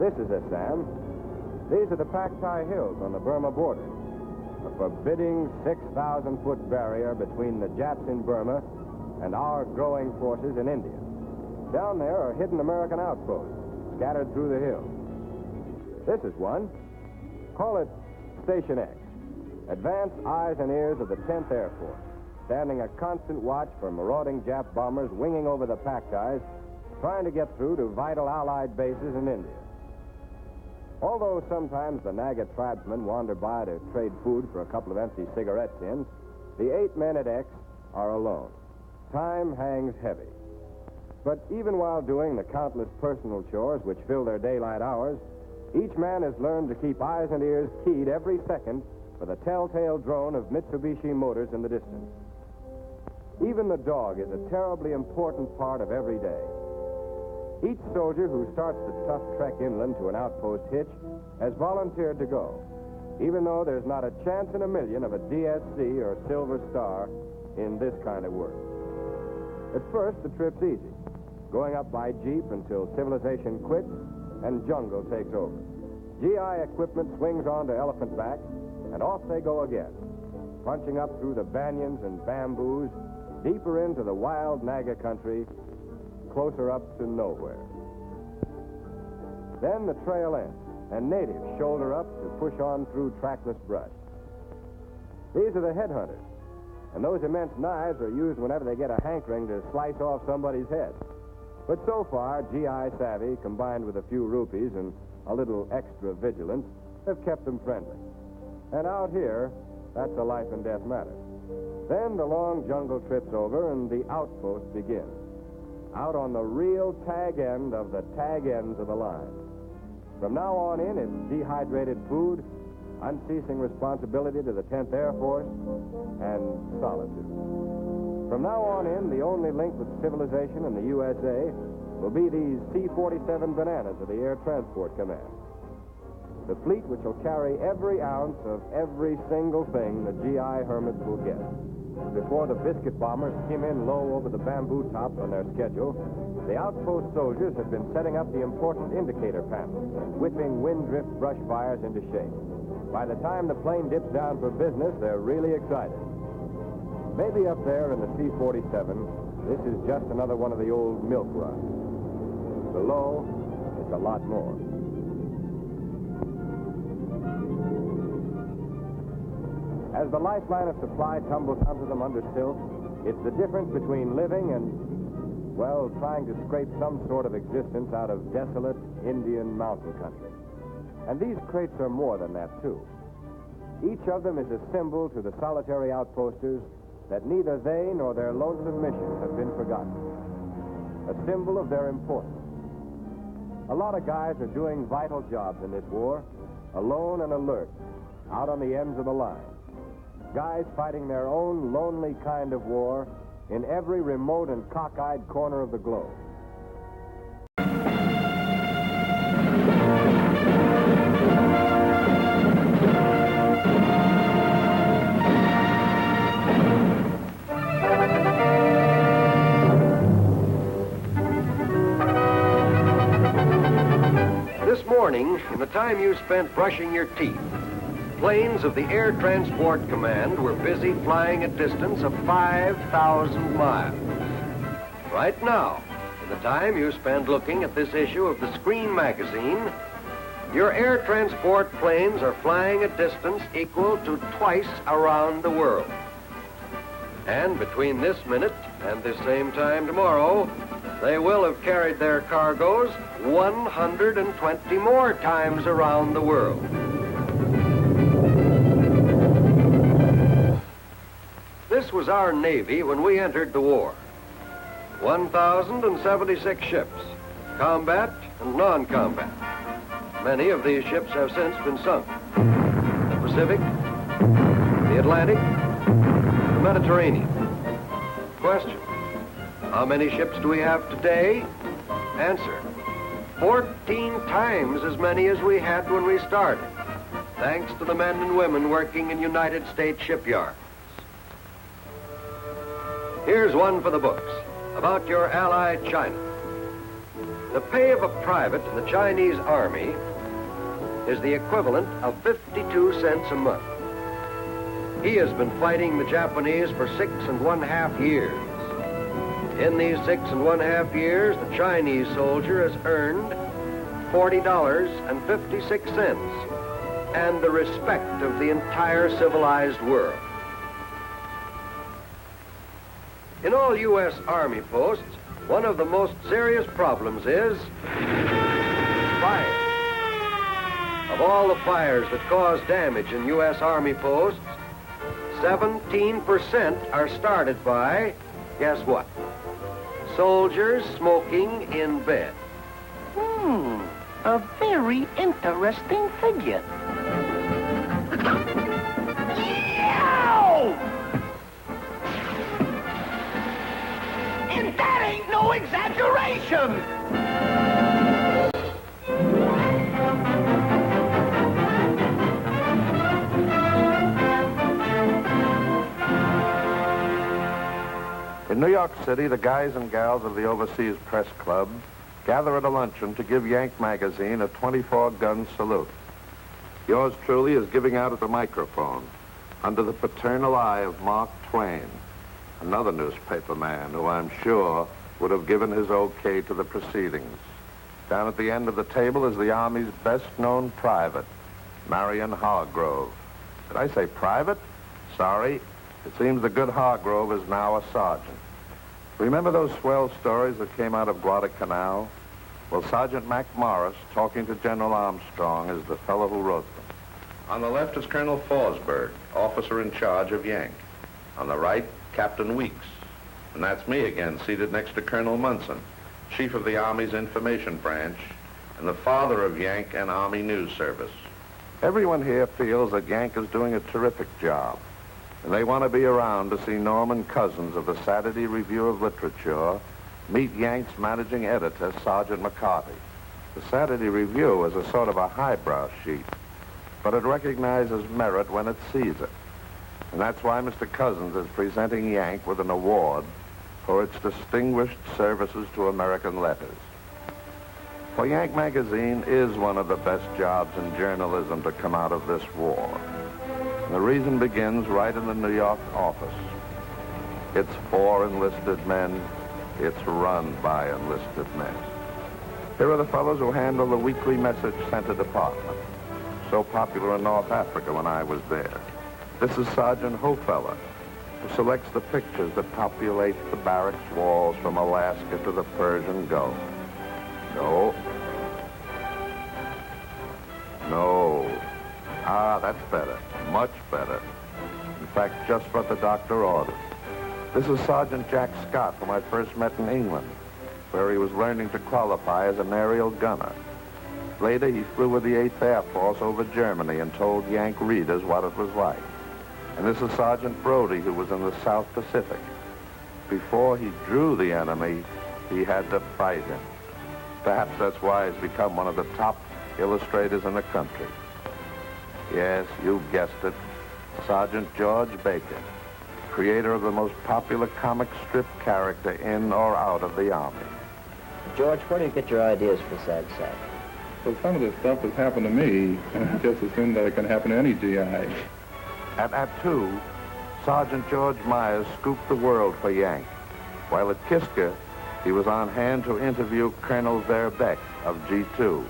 This is Assam. These are the Paktai Hills on the Burma border. A forbidding 6,000-foot barrier between the Japs in Burma and our growing forces in India. Down there are hidden American outposts scattered through the hills. This is one. Call it Station X. Advanced eyes and ears of the 10th Air Force, standing a constant watch for marauding Jap bombers winging over the Paktais, trying to get through to vital Allied bases in India. Although sometimes the Naga tribesmen wander by to trade food for a couple of empty cigarette tins, the 8 men at X are alone. Time hangs heavy. But even while doing the countless personal chores which fill their daylight hours, each man has learned to keep eyes and ears keyed every second for the telltale drone of Mitsubishi Motors in the distance. Even the dog is a terribly important part of every day. Each soldier who starts the tough trek inland to an outpost hitch has volunteered to go, even though there's not a chance in a million of a DSC or Silver Star in this kind of work. At first, the trip's easy, going up by jeep until civilization quits and jungle takes over. GI equipment swings onto elephant back, and off they go again, punching up through the banyans and bamboos, deeper into the wild Naga country, closer up to nowhere. Then the trail ends, and natives shoulder up to push on through trackless brush. These are the headhunters, and those immense knives are used whenever they get a hankering to slice off somebody's head. But so far, GI savvy, combined with a few rupees and a little extra vigilance, have kept them friendly. And out here, that's a life and death matter. Then the long jungle trip's over and the outpost begins. Out on the real tag end of the tag ends of the line. From now on in, it's dehydrated food, unceasing responsibility to the 10th Air Force, and solitude. From now on in, the only link with civilization in the USA will be these C-47 Bananas of the Air Transport Command. The fleet which will carry every ounce of every single thing the GI hermits will get. Before the biscuit bombers skim in low over the bamboo tops on their schedule, the outpost soldiers have been setting up the important indicator panels and whipping wind drift brush fires into shape. By the time the plane dips down for business, they're really excited. Maybe up there in the C-47, this is just another one of the old milk runs. Below, it's a lot more. As the lifeline of supply tumbles onto them under silt, it's the difference between living and, well, trying to scrape some sort of existence out of desolate Indian mountain country. And these crates are more than that, too. Each of them is a symbol to the solitary outposters that neither they nor their lonesome missions have been forgotten. A symbol of their importance. A lot of guys are doing vital jobs in this war, alone and alert, out on the ends of the line. Guys fighting their own lonely kind of war in every remote and cockeyed corner of the globe. This morning, in the time you spent brushing your teeth, planes of the Air Transport Command were busy flying a distance of 5,000 miles. Right now, in the time you spend looking at this issue of the Screen magazine, your air transport planes are flying a distance equal to twice around the world. And between this minute and this same time tomorrow, they will have carried their cargoes 120 more times around the world. This was our Navy when we entered the war. 1,076 ships, combat and non-combat. Many of these ships have since been sunk. The Pacific, the Atlantic, the Mediterranean. Question: how many ships do we have today? Answer: 14 times as many as we had when we started, thanks to the men and women working in United States shipyards. Here's one for the books about your ally, China. The pay of a private in the Chinese Army is the equivalent of 52 cents a month. He has been fighting the Japanese for 6½ years. In these 6½ years, the Chinese soldier has earned $40.56 and the respect of the entire civilized world. In all U.S. Army posts, one of the most serious problems is fire. Of all the fires that cause damage in U.S. Army posts, 17% are started by, guess what? Soldiers smoking in bed. A very interesting figure. Yow! And that ain't no exaggeration! In New York City, the guys and gals of the Overseas Press Club gather at a luncheon to give Yank magazine a 24-gun salute. Yours truly is giving out at the microphone under the paternal eye of Mark Twain, another newspaper man who I'm sure would have given his okay to the proceedings. Down at the end of the table is the Army's best-known private, Marion Hargrove. Did I say private? Sorry. It seems the good Hargrove is now a sergeant. Remember those swell stories that came out of Guadalcanal? Well, Sergeant Mac Morris, talking to General Armstrong, is the fellow who wrote them. On the left is Colonel Forsberg, officer in charge of Yank. On the right, Captain Weeks. And that's me again, seated next to Colonel Munson, chief of the Army's information branch, and the father of Yank and Army News Service. Everyone here feels that Yank is doing a terrific job, and they want to be around to see Norman Cousins of the Saturday Review of Literature meet Yank's managing editor, Sergeant McCarty. The Saturday Review is a sort of a highbrow sheet, but it recognizes merit when it sees it. And that's why Mr. Cousins is presenting Yank with an award for its distinguished services to American letters. For Yank magazine is one of the best jobs in journalism to come out of this war. The reason begins right in the New York office. It's for enlisted men. It's run by enlisted men. Here are the fellows who handle the weekly message center department, so popular in North Africa when I was there. This is Sergeant Hofeller, who selects the pictures that populate the barracks walls from Alaska to the Persian Gulf. No. No. Ah, that's better. Much better. In fact, just what the doctor ordered. This is Sergeant Jack Scott, whom I first met in England, where he was learning to qualify as an aerial gunner. Later, he flew with the 8th Air Force over Germany and told Yank readers what it was like. And this is Sergeant Brody, who was in the South Pacific. Before he drew the enemy, he had to fight him. Perhaps that's why he's become one of the top illustrators in the country. Yes, you guessed it. Sergeant George Baker, creator of the most popular comic strip character in or out of the Army. George, where do you get your ideas for Sad Sack? Well, some of this stuff has happened to me, just as soon as it can happen to any GI. At Act 2, Sergeant George Myers scooped the world for Yank. While at Kiska, he was on hand to interview Colonel Verbeck of G2.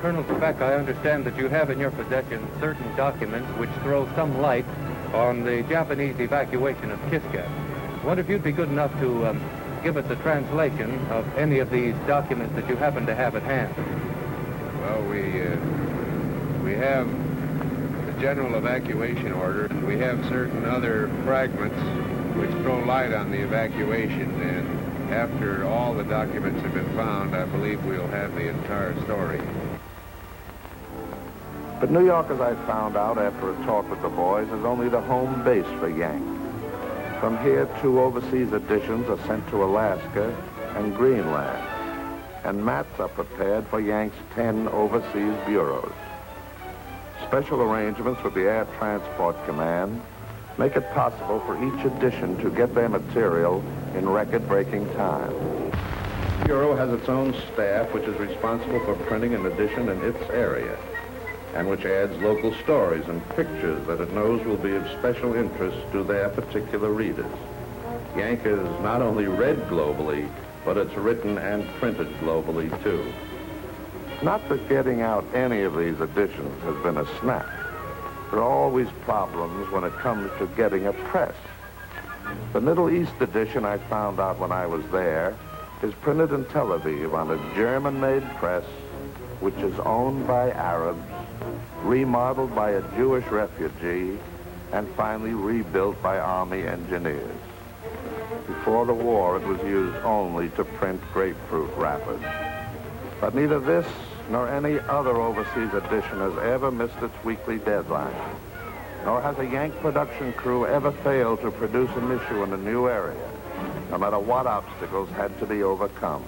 Colonel Verbeck, I understand that you have in your possession certain documents which throw some light on the Japanese evacuation of Kiska. I wonder if you'd be good enough to give us a translation of any of these documents that you happen to have at hand. Well, we have the general evacuation order, and we have certain other fragments which throw light on the evacuation, and after all the documents have been found, I believe we'll have the entire story. But New York, as I found out after a talk with the boys, is only the home base for Yank. From here, 2 overseas editions are sent to Alaska and Greenland, and mats are prepared for Yank's 10 overseas bureaus. Special arrangements with the Air Transport Command make it possible for each edition to get their material in record-breaking time. Bureau has its own staff which is responsible for printing an edition in its area, and which adds local stories and pictures that it knows will be of special interest to their particular readers. Yank is not only read globally, but it's written and printed globally, too. Not that getting out any of these editions has been a snap. There are always problems when it comes to getting a press. The Middle East edition, I found out when I was there, is printed in Tel Aviv on a German-made press, which is owned by Arabs, remodeled by a Jewish refugee, and finally rebuilt by Army engineers. Before the war, it was used only to print grapefruit wrappers. But neither this nor any other overseas edition has ever missed its weekly deadline. Nor has a Yank production crew ever failed to produce an issue in a new area, no matter what obstacles had to be overcome.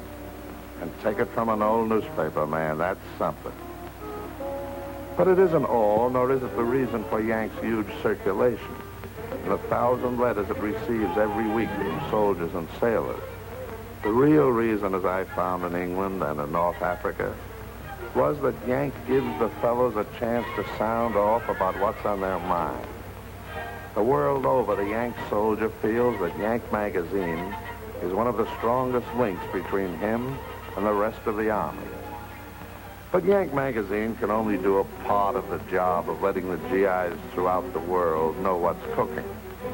And take it from an old newspaper man, that's something. But it isn't all, nor is it the reason for Yank's huge circulation and the 1,000 letters it receives every week from soldiers and sailors. The real reason, as I found in England and in North Africa, was that Yank gives the fellows a chance to sound off about what's on their mind. The world over, the Yank soldier feels that Yank magazine is one of the strongest links between him and the rest of the Army. But Yank magazine can only do a part of the job of letting the GIs throughout the world know what's cooking.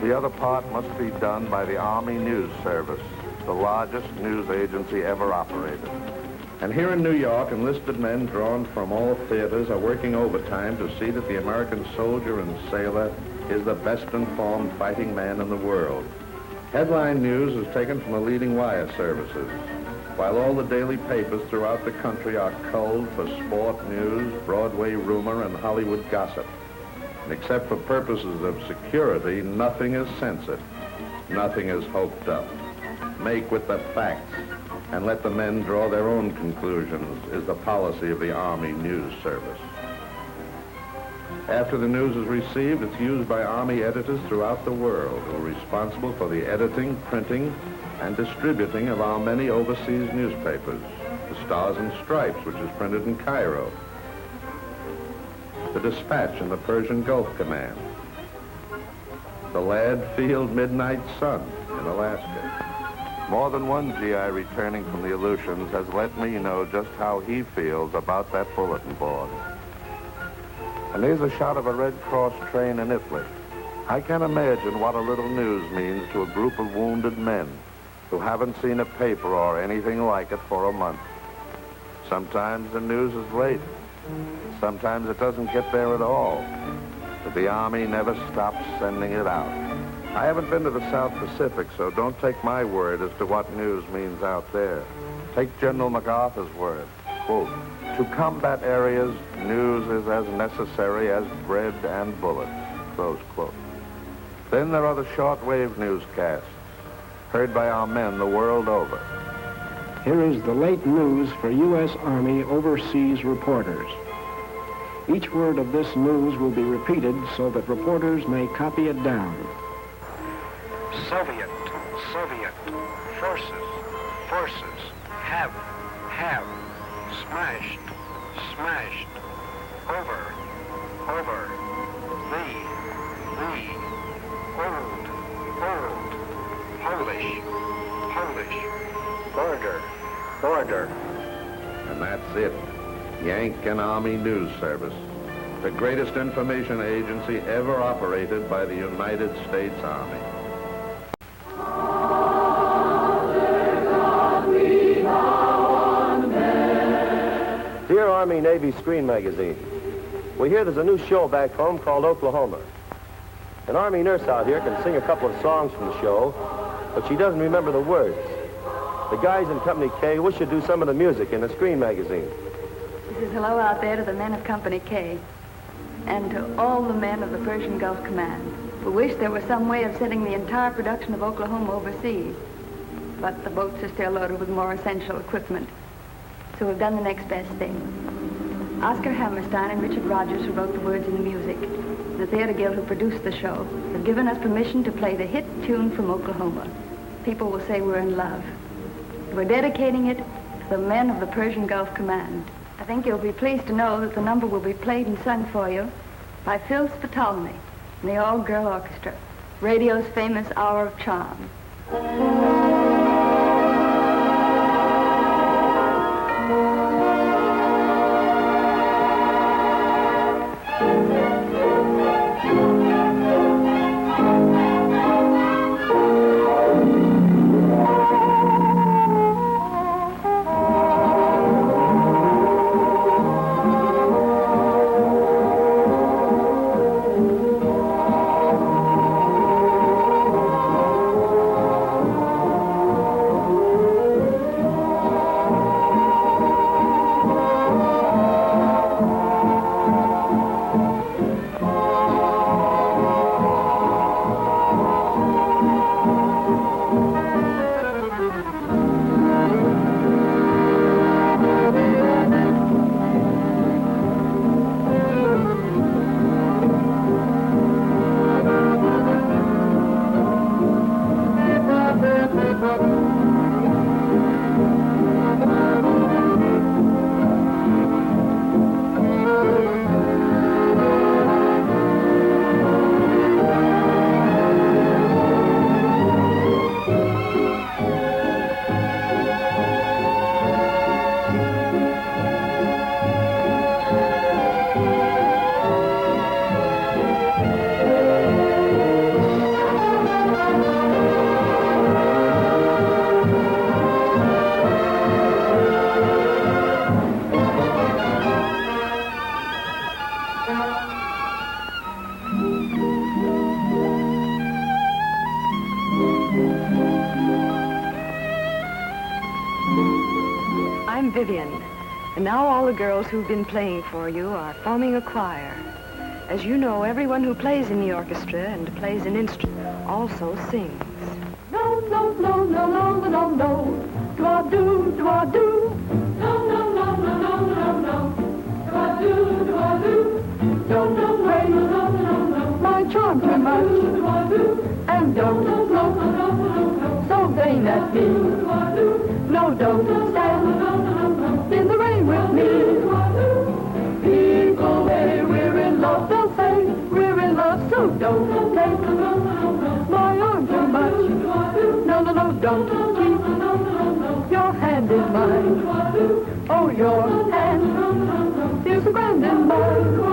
The other part must be done by the Army News Service, the largest news agency ever operated. And here in New York, enlisted men drawn from all theaters are working overtime to see that the American soldier and sailor is the best informed fighting man in the world. Headline news is taken from the leading wire services, while all the daily papers throughout the country are culled for sport news, Broadway rumor, and Hollywood gossip. And except for purposes of security, nothing is censored. Nothing is hoped up. Make with the facts and let the men draw their own conclusions is the policy of the Army News Service. After the news is received, it's used by Army editors throughout the world who are responsible for the editing, printing, and distributing of our many overseas newspapers. The Stars and Stripes, which is printed in Cairo. The Dispatch in the Persian Gulf Command. The Ladd Field Midnight Sun in Alaska. More than one GI returning from the Aleutians has let me know just how he feels about that bulletin board. And here's a shot of a Red Cross train in Italy. I can imagine what a little news means to a group of wounded men who haven't seen a paper or anything like it for a month. Sometimes the news is late. Sometimes it doesn't get there at all. But the Army never stops sending it out. I haven't been to the South Pacific, so don't take my word as to what news means out there. Take General MacArthur's word. Quote, to combat areas, news is as necessary as bread and bullets. Close quote. Then there are the shortwave newscasts, heard by our men the world over. Here is the late news for U.S. Army overseas reporters. Each word of this news will be repeated so that reporters may copy it down. Soviet, forces, have, smashed, over, the, old, border. And that's it. Yank and Army News Service, the greatest information agency ever operated by the United States Army. Dear Army-Navy Screen Magazine, we hear there's a new show back home called Oklahoma. An Army nurse out here can sing a couple of songs from the show, but she doesn't remember the words. The guys in Company K wish you'd do some of the music in the Screen Magazine. This is hello out there to the men of Company K and to all the men of the Persian Gulf Command. We wish there was some way of sending the entire production of Oklahoma overseas, but the boats are still loaded with more essential equipment. So we've done the next best thing. Oscar Hammerstein and Richard Rogers, who wrote the words and the music, the Theater Guild, who produced the show, have given us permission to play the hit tune from Oklahoma. People will say we're in love. We're dedicating it to the men of the Persian Gulf Command. I think you'll be pleased to know that the number will be played and sung for you by Phil Spitolny and the all-girl orchestra, radio's famous Hour of Charm. I'm Vivian, and now all the girls who've been playing for you are forming a choir. As you know, everyone who plays in the orchestra and plays an instrument also sings. No, no, no, no, no, no, no, do-a-do, do-a-do. No, no, no, no, no, no, no, do-a-do, do-a-do. Don't play, my charm too much, and don't look so vain at me. No, don't stand in the rain with me. People say we're in love, they'll say we're in love, so don't take my arm too much. No, no, no, don't keep your hand in mine. Oh, your hand is so grand in mine.